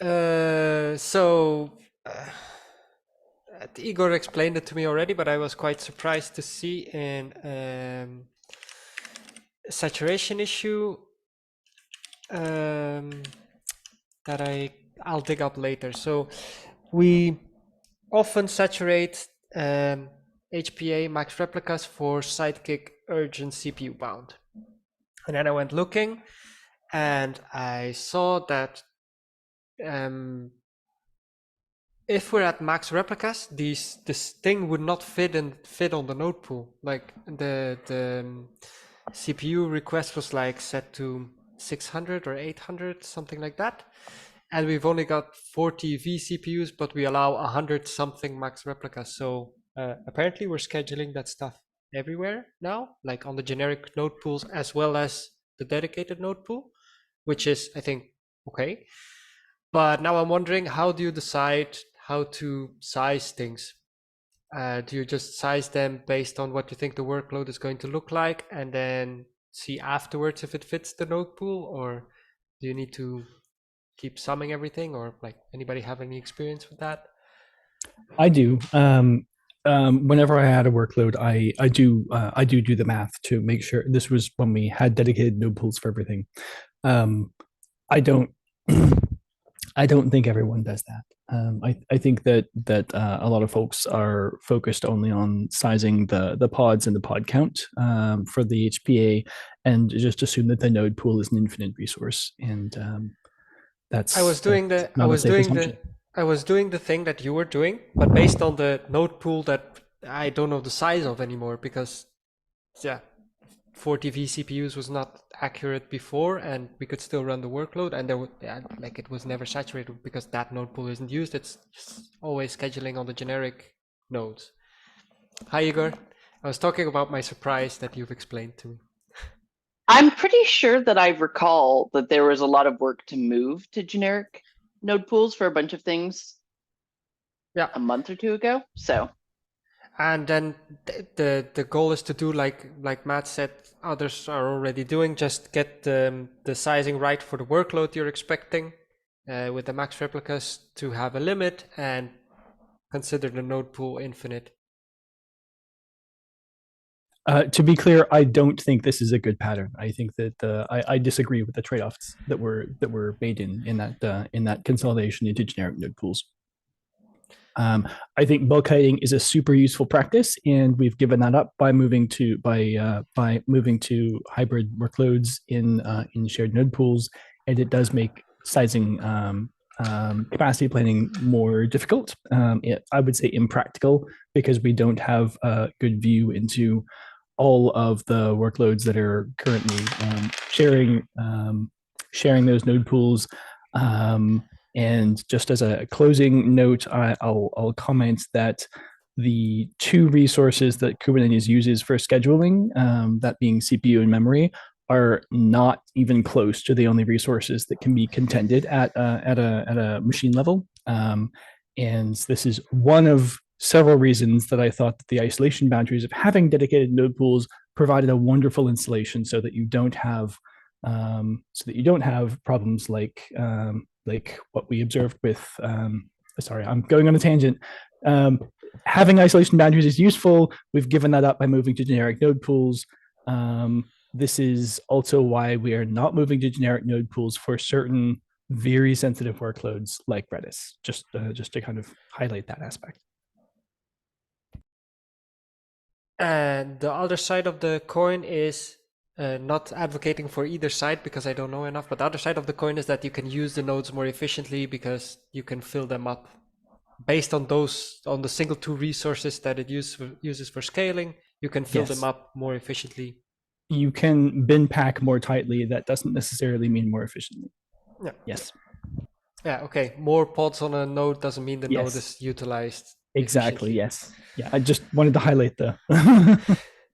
So Igor explained it to me already, but I was quite surprised to see in saturation issue um, that I'll dig up later. So we often saturate HPA max replicas for Sidekick urgent CPU bound. And then I went looking and I saw that if we're at max replicas, this thing would not fit on the node pool. Like the CPU request was like set to 600 or 800, something like that. And we've only got 40 vCPUs, but we allow 100 something max replicas. So apparently we're scheduling that stuff everywhere now, like on the generic node pools as well as the dedicated node pool, which is, I think, okay. But now I'm wondering, how do you decide how to size things? Do you just size them based on what you think the workload is going to look like and then see afterwards if it fits the node pool? Or do you need to keep summing everything, or like anybody have any experience with that? I do. Whenever I had a workload, I do the math to make sure. This was when we had dedicated node pools for everything. Um, I don't I don't think everyone does that. I think that a lot of folks are focused only on sizing the pods and the pod count for the HPA, and just assume that the node pool is an infinite resource, and I was that's doing the I not a was safe doing the assumption. I was doing the thing that you were doing, but based on the node pool that I don't know the size of anymore, because yeah, 40 vCPUs was not accurate before, and we could still run the workload, and there was, yeah, like it was never saturated because that node pool isn't used. It's just always scheduling on the generic nodes. Hi Igor, I was talking about my surprise that you've explained to me. I'm pretty sure that I recall that there was a lot of work to move to generic node pools for a bunch of things Yeah, a month or two ago. So and then the goal is to do like Matt said, others are already doing, just get the sizing right for the workload you're expecting, with the max replicas to have a limit, and consider the node pool infinite. To be clear, I don't think this is a good pattern. I think that I disagree with the trade-offs that were made in that consolidation into generic node pools. I think bulk hiding is a super useful practice, and we've given that up by moving to hybrid workloads in shared node pools, and it does make sizing capacity planning more difficult. I would say impractical, because we don't have a good view into all of the workloads that are currently sharing those node pools. And just as a closing note, I'll comment that the two resources that Kubernetes uses for scheduling, that being CPU and memory, are not even close to the only resources that can be contended at a machine level. And this is one of several reasons that I thought that the isolation boundaries of having dedicated node pools provided a wonderful insulation, so that you don't have problems like what we observed with. Sorry, I'm going on a tangent. Having isolation boundaries is useful. We've given that up by moving to generic node pools. This is also why we are not moving to generic node pools for certain very sensitive workloads like Redis. Just to kind of highlight that aspect. And the other side of the coin is, not advocating for either side because I don't know enough, but the other side of the coin is that you can use the nodes more efficiently because you can fill them up based on the single two resources that it uses for scaling. You can fill them Yes, up more efficiently. you can bin pack more tightly. That doesn't necessarily mean more efficiently. Yeah. Yes. Yeah. Okay. More pods on a node doesn't mean the node Yes. is utilized Exactly. efficiently. Yes. Yeah. I just wanted to highlight the.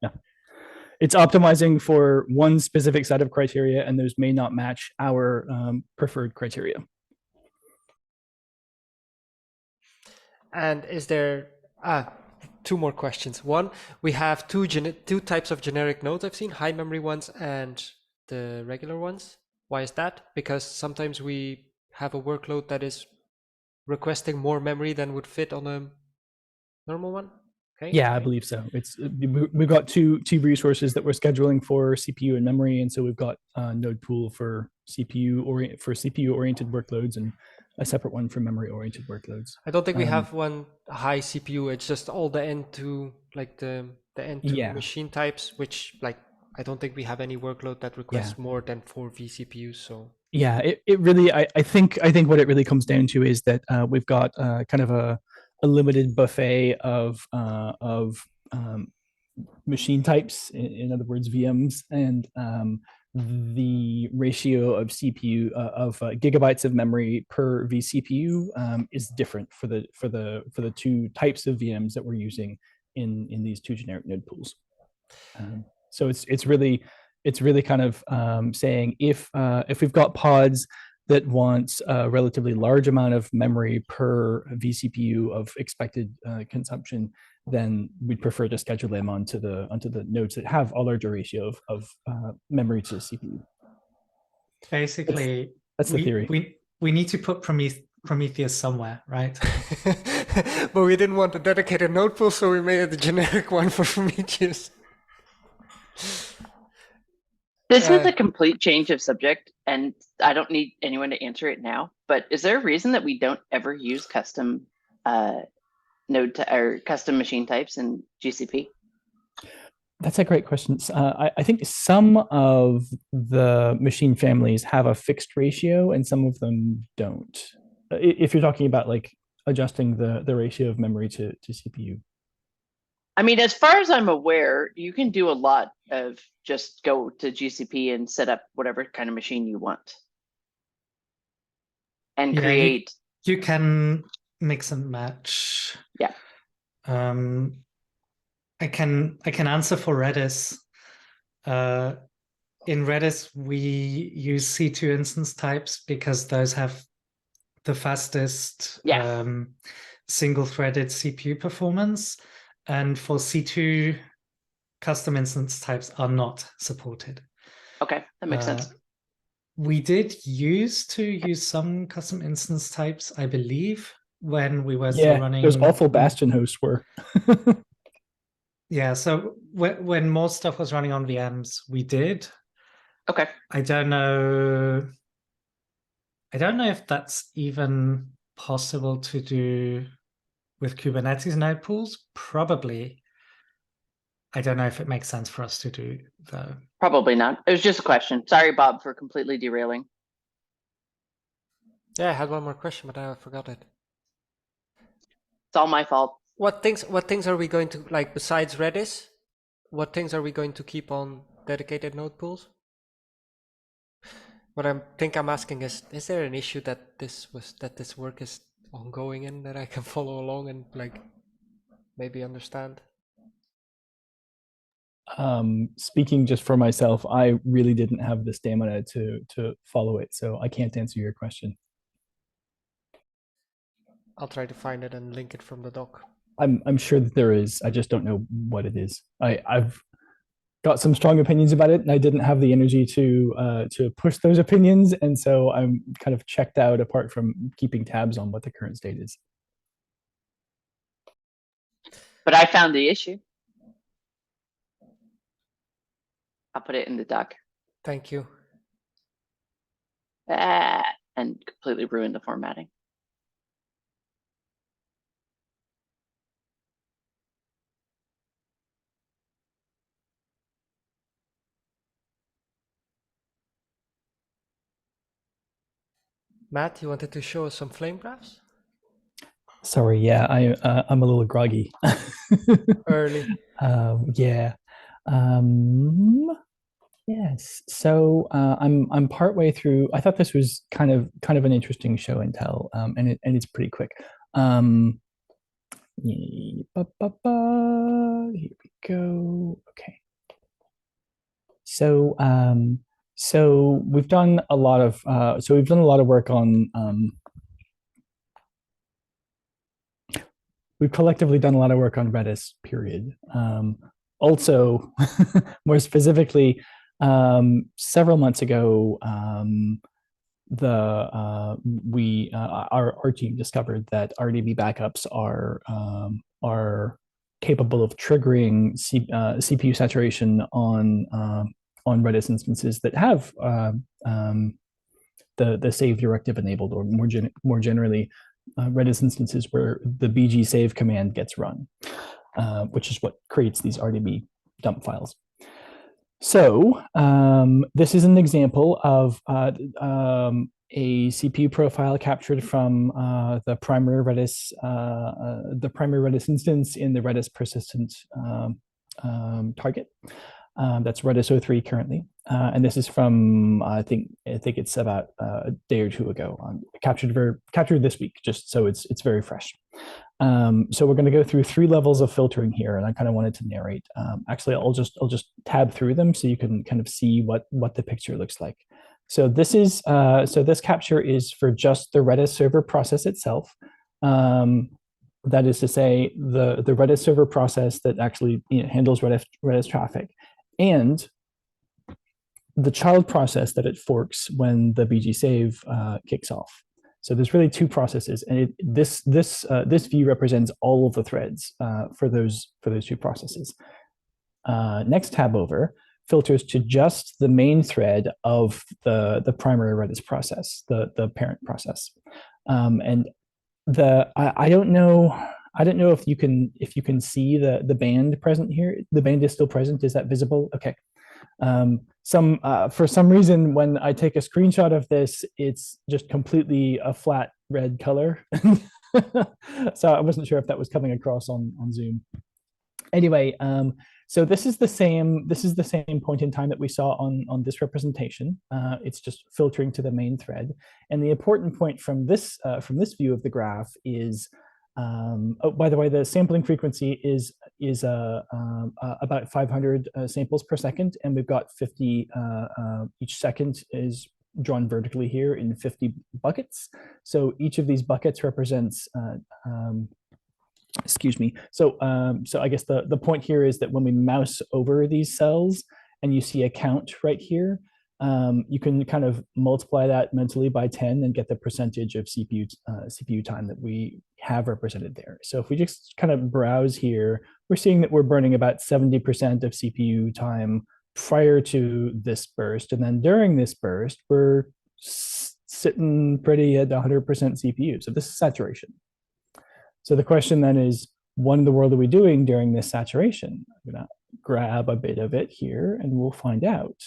Yeah. It's optimizing for one specific set of criteria, and those may not match our preferred criteria. And is there two more questions? One, we have two types of generic nodes I've seen: high memory ones and the regular ones. Why is that? Because sometimes we have a workload that is requesting more memory than would fit on a normal one? Okay. Yeah, I believe so. It's we've got two resources that we're scheduling for CPU and memory, and so we've got node pool for CPU oriented workloads and a separate one for memory oriented workloads. I don't think we have one high CPU. It's just all the N2, like the N2 machine types, which like I don't think we have any workload that requests more than 4 vCPUs. So yeah, it really I think what it really comes down to is that we've got kind of a limited buffet of machine types, in other words, VMs, and the ratio of CPU of gigabytes of memory per vCPU is different for the two types of VMs that we're using in these two generic node pools. So it's really kind of saying if we've got pods that want a relatively large amount of memory per vCPU of expected consumption, then we'd prefer to schedule them onto the nodes that have a larger ratio of memory to CPU. Basically, that's the theory. We need to put Prometheus somewhere, right? But we didn't want a dedicated node pool, so we made it a generic one for Prometheus. This is a complete change of subject, and I don't need anyone to answer it now, but is there a reason that we don't ever use custom custom machine types in GCP? That's a great question. I think some of the machine families have a fixed ratio and some of them don't. If you're talking about like adjusting the ratio of memory to CPU. I mean, as far as I'm aware, you can do a lot of just go to GCP and set up whatever kind of machine you want. And create. You can mix and match. Yeah. I can answer for Redis. In Redis, we use C2 instance types because those have the fastest single-threaded CPU performance. And for C2, custom instance types are not supported. Okay, that makes sense. We did use some custom instance types, I believe, when we were still running. Those awful Bastion hosts were. Yeah, so when more stuff was running on VMs, we did. Okay. I don't know if that's even possible to do with Kubernetes node pools. Probably. I don't know if it makes sense for us to do, though. Probably not. It was just a question. Sorry, Bob, for completely derailing. Yeah, I had one more question, but I forgot it. It's all my fault. What things are we going to, like, besides Redis? What things are we going to keep on dedicated node pools? What I think I'm asking is there an issue that this work is ongoing in that I can follow along and like maybe understand? Speaking just for myself, I really didn't have the stamina to follow it, so I can't answer your question. I'll try to find it and link it from the doc. I'm sure that there is. I just don't know what it is. I've got some strong opinions about it, and I didn't have the energy to push those opinions, and so I'm kind of checked out apart from keeping tabs on what the current state is. But I found the issue. I'll put it in the doc. Thank you. And completely ruined the formatting. Matt, you wanted to show us some flame graphs? Sorry, yeah, I'm a little groggy. Early. Yeah. Yes. So I'm partway through. I thought this was kind of an interesting show and tell, and it's pretty quick. Here we go. Okay. So we've done a lot of work on. We've collectively done a lot of work on Redis. Period. Also, more specifically, several months ago, our team discovered that RDB backups are capable of triggering CPU saturation on Redis instances that have the save directive enabled, or more generally, Redis instances where the bg save command gets run, which is what creates these RDB dump files. So this is an example of a CPU profile captured from the primary Redis instance in the Redis persistent target. That's Redis 03 currently, and this is from I think it's about a day or two ago. Captured this week, just so it's very fresh. So we're going to go through 3 levels of filtering here, and I kind of wanted to narrate. Actually, I'll just tab through them so you can kind of see what the picture looks like. So this is this capture is for just the Redis server process itself. That is to say, the Redis server process that actually handles Redis traffic, and the child process that it forks when the bg save kicks off. So there's really 2 processes, and this view represents all of the threads for those 2 processes. Next tab over filters to just the main thread of the primary Redis process, the parent process, and I don't know if you can see the band present here. The band is still present. Is that visible? Okay. For some reason, when I take a screenshot of this, it's just completely a flat red color. So I wasn't sure if that was coming across on Zoom. Anyway, so this is the same point in time that we saw on this representation. It's just filtering to the main thread. And the important point from this view of the graph is, oh, by the way, the sampling frequency is about 500 samples per second, and we've got 50 each second is drawn vertically here in 50 buckets. So each of these buckets represents excuse me. So I guess the point here is that when we mouse over these cells and you see a count right here, you can kind of multiply that mentally by 10 and get the percentage of CPU time that we have represented there. So if we just kind of browse here, we're seeing that we're burning about 70% of CPU time prior to this burst. And then during this burst, we're sitting pretty at 100% CPU. So this is saturation. So the question then is, what in the world are we doing during this saturation? I'm going to grab a bit of it here and we'll find out.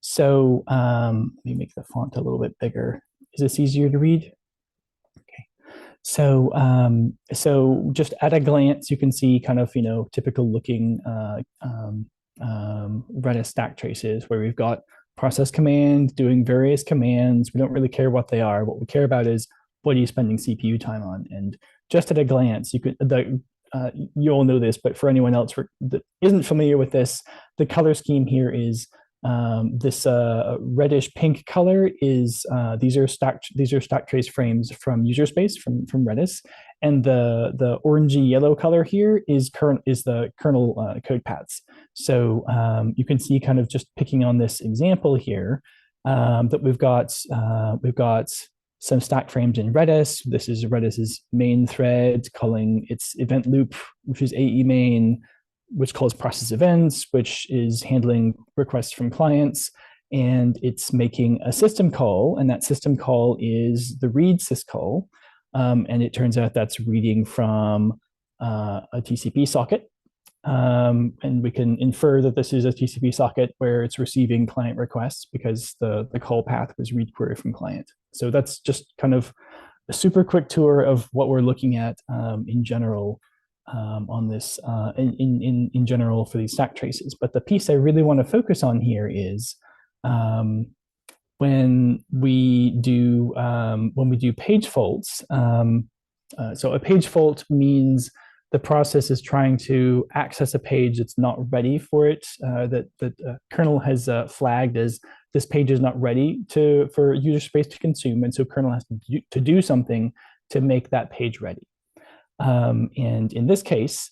So let me make the font a little bit bigger. Is this easier to read? Okay. So just at a glance, you can see kind of, typical looking Redis stack traces where we've got process command doing various commands. We don't really care what they are. What we care about is what are you spending CPU time on? And just at a glance, you all know this, but for anyone else that isn't familiar with this, the color scheme here is this reddish pink color is these are stack trace frames from user space from Redis, and the orangey yellow color here is the kernel code paths. So you can see, kind of just picking on this example here, that we've got some stack frames in Redis. This is Redis's main thread calling its event loop, which is AE main, which calls process events, which is handling requests from clients, and it's making a system call, and that system call is the read syscall, and it turns out that's reading from a TCP socket, and we can infer that this is a TCP socket where it's receiving client requests because the call path was read query from client. So that's just kind of a super quick tour of what we're looking at in general on this in general for these stack traces. But the piece I really want to focus on here is when we do page faults. So a page fault means the process is trying to access a page that's not ready for it, that kernel has flagged as this page is not ready for user space to consume, and so kernel has to do something to make that page ready. And in this case,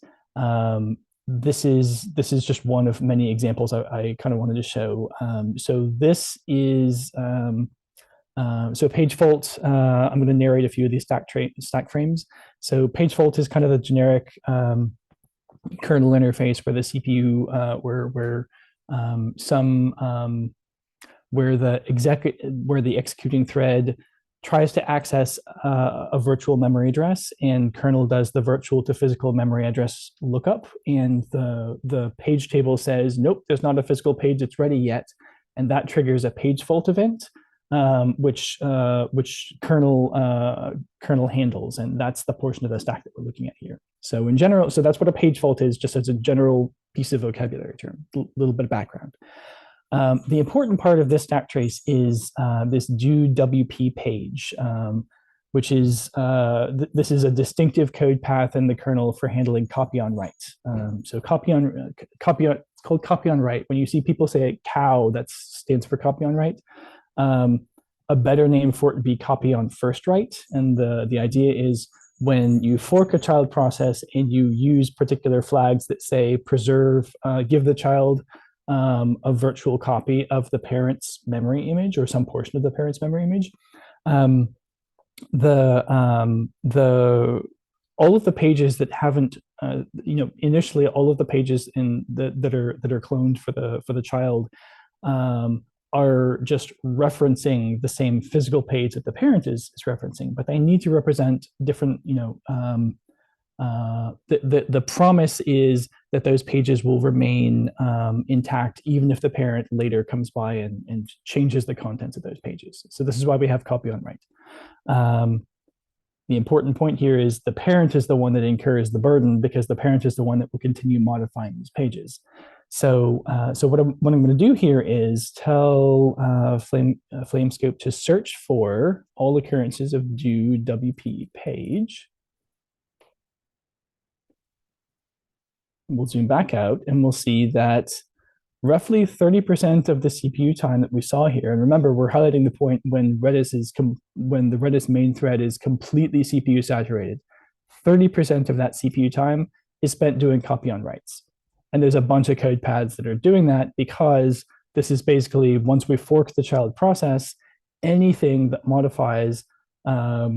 this is just one of many examples I kind of wanted to show. So this is so page fault. I'm going to narrate a few of these stack frames. So page fault is kind of the generic kernel interface where the CPU where the executing thread tries to access a virtual memory address, and kernel does the virtual to physical memory address lookup, and the page table says, nope, there's not a physical page that's ready yet, and that triggers a page fault event, which kernel handles, and that's the portion of the stack that we're looking at here. So in general, so that's what a page fault is, just as a general piece of vocabulary term, a little bit of background. The important part of this stack trace is this do WP page, which is this is a distinctive code path in the kernel for handling copy on write. So it's called copy on write. When you see people say cow, that stands for copy on write. A better name for it would be copy on first write. And the idea is when you fork a child process and you use particular flags that say preserve, give the child a virtual copy of the parent's memory image or some portion of the parent's memory image. All of the pages that haven't, initially all of the pages that are cloned for the child are just referencing the same physical page that the parent is referencing, but they need to represent different, the promise is that those pages will remain intact even if the parent later comes by and changes the contents of those pages. So this is why we have copy on write. The important point here is the parent is the one that incurs the burden because the parent is the one that will continue modifying these pages. So what I'm going to do here is tell Flamescope to search for all occurrences of do WP page. We'll zoom back out and we'll see that roughly 30% of the CPU time that we saw here, and remember, we're highlighting the point when when the Redis main thread is completely CPU saturated, 30% of that CPU time is spent doing copy on writes. And there's a bunch of code paths that are doing that because this is basically, once we fork the child process, anything that modifies a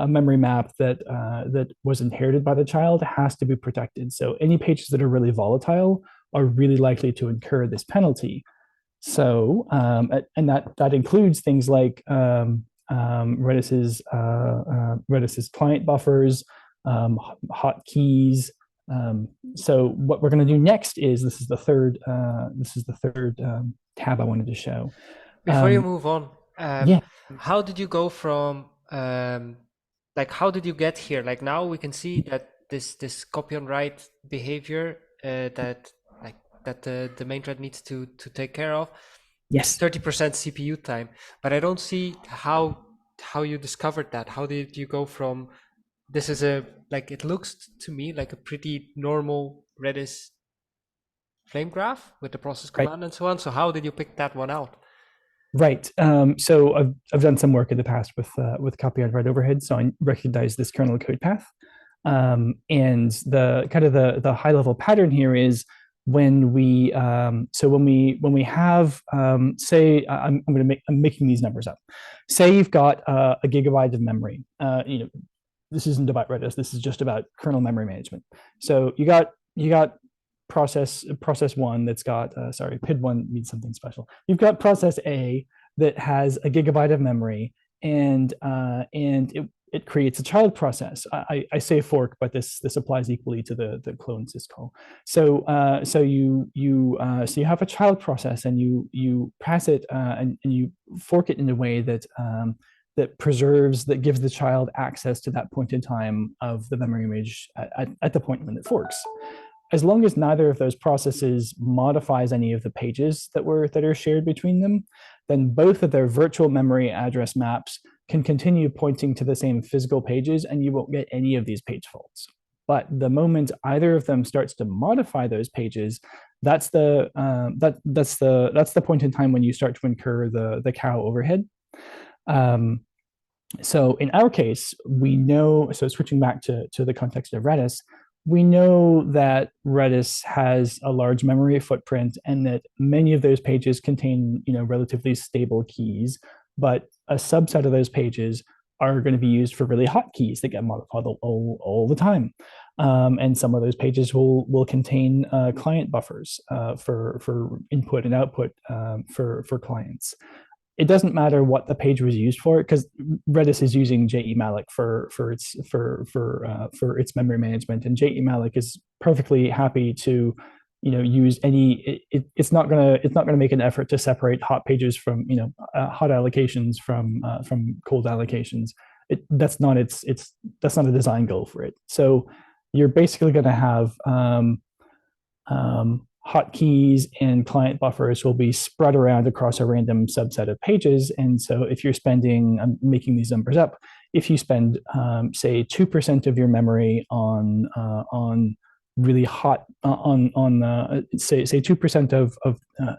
memory map that was inherited by the child has to be protected. So any pages that are really volatile are really likely to incur this penalty. So, and that includes things like Redis's client buffers, hotkeys. So what we're going to do next is this is the third tab I wanted to show. Before you move on, yeah. How did you go from how did you get here? Like now we can see that this copy on write behavior that the main thread needs to take care of. Yes. 30% CPU time, but I don't see how you discovered that. How did you go from this is it looks to me like a pretty normal Redis flame graph with the process command and so on. So how did you pick that one out? Right. So I've done some work in the past with copy on write overhead, so I recognize this kernel code path. And the kind of the high level pattern here is when we when we have say I'm making these numbers up. Say you've got a gigabyte of memory. This isn't about Redis. This is just about kernel memory management. So you got process one that's got PID one means something special. You've got process A that has a gigabyte of memory, and it creates a child process. I say fork, but this applies equally to the clone syscall. So you have a child process, and you pass it and you fork it in a way that that gives the child access to that point in time of the memory image at the point when it forks. As long as neither of those processes modifies any of the pages that are shared between them, then both of their virtual memory address maps can continue pointing to the same physical pages, and you won't get any of these page faults. But the moment either of them starts to modify those pages, that's the point in time when you start to incur the cow overhead. So in our case, we know. So switching back to the context of Redis, we know that Redis has a large memory footprint and that many of those pages contain, relatively stable keys, but a subset of those pages are going to be used for really hot keys that get modified all the time. And some of those pages will contain client buffers for input and output for clients. It doesn't matter what the page was used for, because Redis is using JEmalloc for its memory management, and JEmalloc is perfectly happy to use any. It's not gonna make an effort to separate hot pages from hot allocations from cold allocations. That's not a design goal for it. So you're basically going to have hotkeys and client buffers will be spread around across a random subset of pages. And so if you're spending, I'm making these numbers up, if you spend, say, 2% of your memory on really hot, say 2% of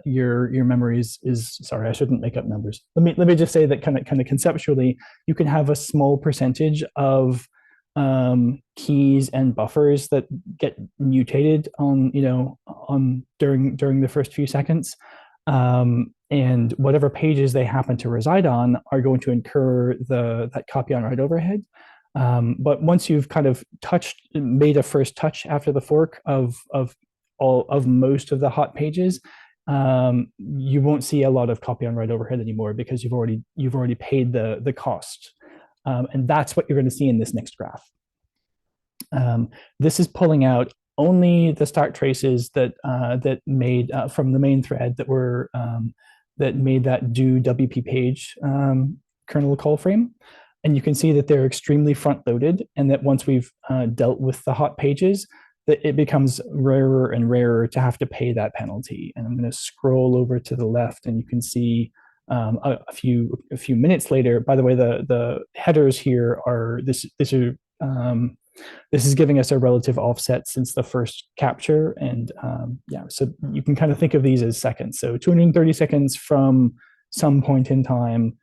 your memories is, sorry, I shouldn't make up numbers. Let me just say that kind of conceptually, you can have a small percentage of keys and buffers that get mutated during the first few seconds, and whatever pages they happen to reside on are going to incur that copy on write overhead. But once you've kind of made a first touch after the fork of most of the hot pages, you won't see a lot of copy on write overhead anymore, because you've already paid the cost. And that's what you're going to see in this next graph. This is pulling out only the stack traces that made from the main thread that made that do WP page kernel call frame. And you can see that they're extremely front loaded, and that once we've dealt with the hot pages, that it becomes rarer and rarer to have to pay that penalty. And I'm going to scroll over to the left, and you can see a few minutes later. By the way, the headers here are this is giving us a relative offset since the first capture, and so you can kind of think of these as seconds. So 230 seconds from some point in time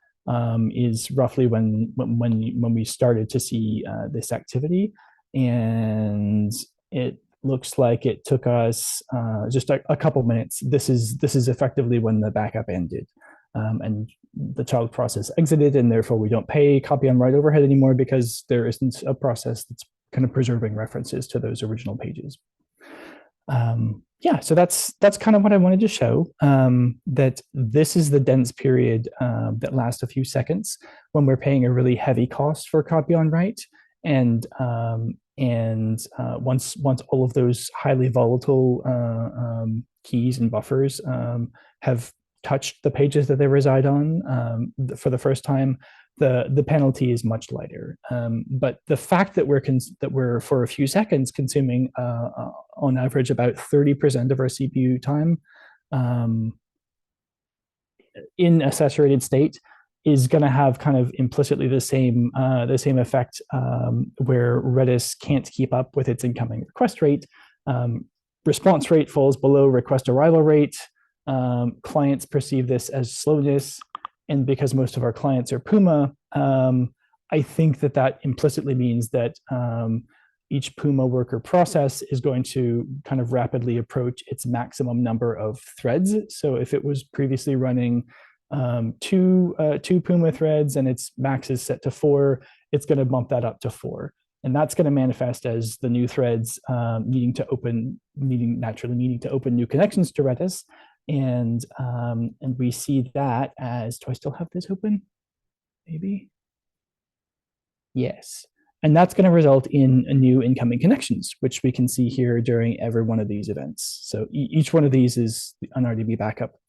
is roughly when we started to see this activity, and it looks like it took us just a couple minutes. This is effectively when the backup ended. And the child process exited, and therefore we don't pay copy on write overhead anymore, because there isn't a process that's kind of preserving references to those original pages. So that's kind of what I wanted to show, that this is the dense period that lasts a few seconds when we're paying a really heavy cost for copy on write. And once all of those highly volatile keys and buffers have touched the pages that they reside on for the first time, the penalty is much lighter. But the fact that we're for a few seconds consuming on average about 30% of our CPU time in a saturated state is going to have kind of implicitly the same effect, where Redis can't keep up with its incoming request rate. Response rate falls below request arrival rate. Clients perceive this as slowness, and because most of our clients are Puma, I think that implicitly means that each Puma worker process is going to kind of rapidly approach its maximum number of threads. So if it was previously running two Puma threads and its max is set to 4, it's going to bump that up to 4. And that's going to manifest as the new threads needing to open new connections to Redis. And we see that as, do I still have this open? Maybe. Yes. And that's going to result in new incoming connections, which we can see here during every one of these events. So each one of these is an RDB backup,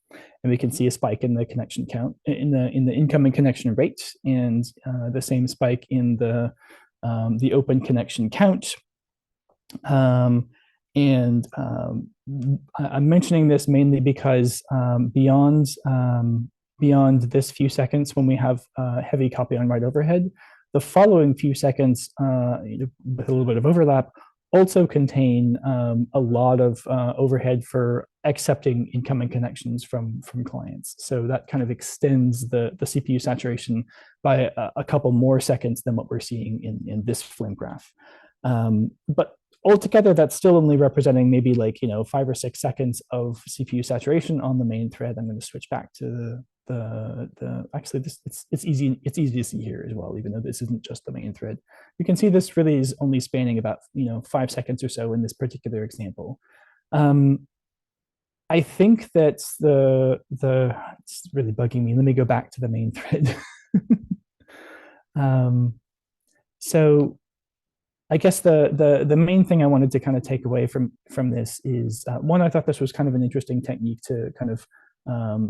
and we can see a spike in the connection count, in the incoming connection rate, and the same spike in the open connection count. I'm mentioning this mainly because beyond this few seconds when we have heavy copy on write overhead, the following few seconds with a little bit of overlap also contain a lot of overhead for accepting incoming connections from clients. So that kind of extends the CPU saturation by a couple more seconds than what we're seeing in this flame graph. But altogether, that's still only representing maybe like, 5 or 6 seconds of CPU saturation on the main thread. I'm going to switch back to the actually this it's easy to see here as well, even though this isn't just the main thread. You can see this really is only spanning about 5 seconds or so in this particular example. I think that it's really bugging me. Let me go back to the main thread. So I guess the main thing I wanted to kind of take away from this is one, I thought this was kind of an interesting technique to kind of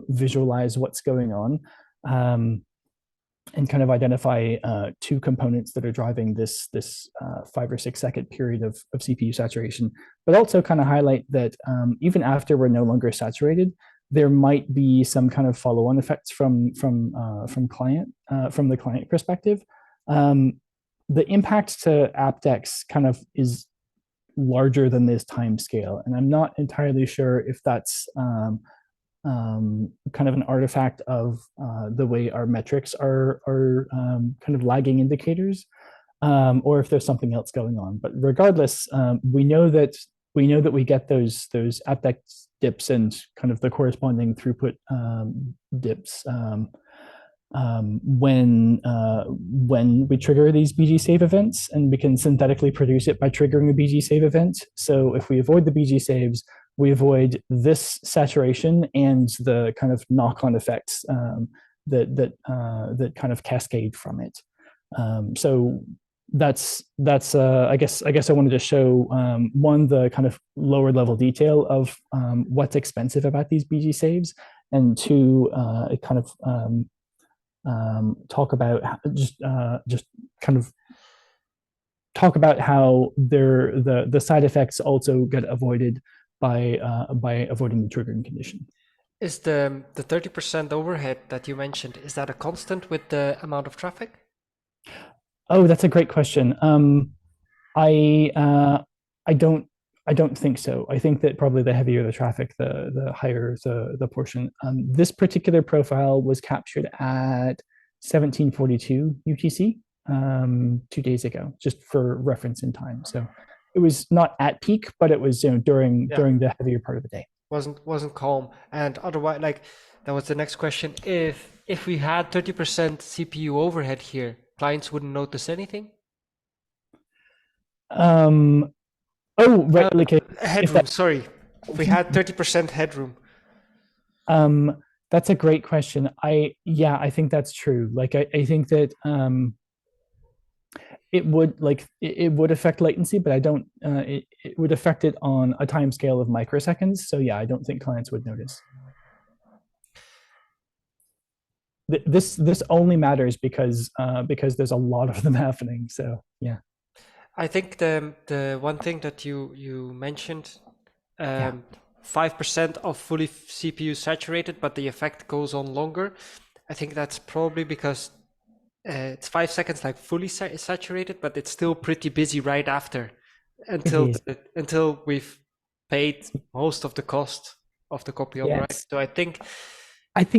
visualize what's going on, and kind of identify two components that are driving this 5 or 6 second period of CPU saturation, but also kind of highlight that even after we're no longer saturated, there might be some kind of follow-on effects from the client perspective. The impact to apdex kind of is larger than this time scale, and I'm not entirely sure if that's kind of an artifact of the way our metrics are kind of lagging indicators, or if there's something else going on. But regardless, we know that we get those apdex dips and kind of the corresponding throughput dips when we trigger these BG save events, and we can synthetically produce it by triggering a BG save event. So if we avoid the BG saves, we avoid this saturation and the kind of knock-on effects that kind of cascade from it. So that's I guess I wanted to show one, the kind of lower level detail of what's expensive about these BG saves, and two, it kind of talk about just kind of talk about how the side effects also get avoided by avoiding the triggering condition. Is the 30% overhead that you mentioned, is that a constant with the amount of traffic? Oh, that's a great question. I don't think so. I think that probably the heavier the traffic, the higher the portion. This particular profile was captured at 1742 UTC 2 days ago, just for reference in time. So it was not at peak, but it was during the heavier part of the day. Wasn't calm. And otherwise, like, that was the next question. If we had 30% CPU overhead here, clients wouldn't notice anything? Oh, right, like headroom, sorry. If we had 30% headroom. That's a great question. I think that's true. Like I think that it would affect latency, but I don't it would affect it on a time scale of microseconds. So yeah, I don't think clients would notice. This only matters because there's a lot of them happening. So yeah. I think the one thing that you mentioned, 5% of fully CPU saturated, but the effect goes on longer. I think that's probably because it's 5 seconds like fully saturated, but it's still pretty busy right after until we've paid most of the cost of the copy on the right. So I think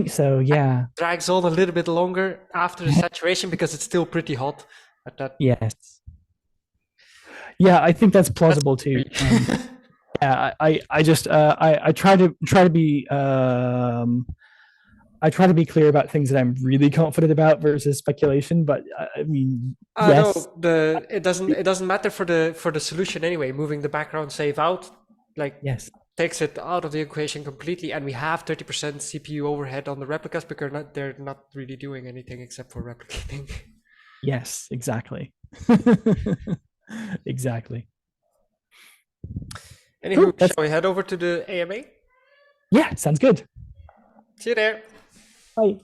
so, yeah. It drags on a little bit longer after the saturation because it's still pretty hot at that. Yes. Yeah, I think that's plausible too. Yeah, I just I try to be I try to be clear about things that I'm really confident about versus speculation, but I mean, yes. No, it doesn't matter for the solution anyway. Moving the background save out, takes it out of the equation completely, and we have 30% CPU overhead on the replicas because they're not really doing anything except for replicating. Yes, exactly. Exactly. Anywho, shall we head over to the AMA? Yeah, sounds good. See you there. Bye.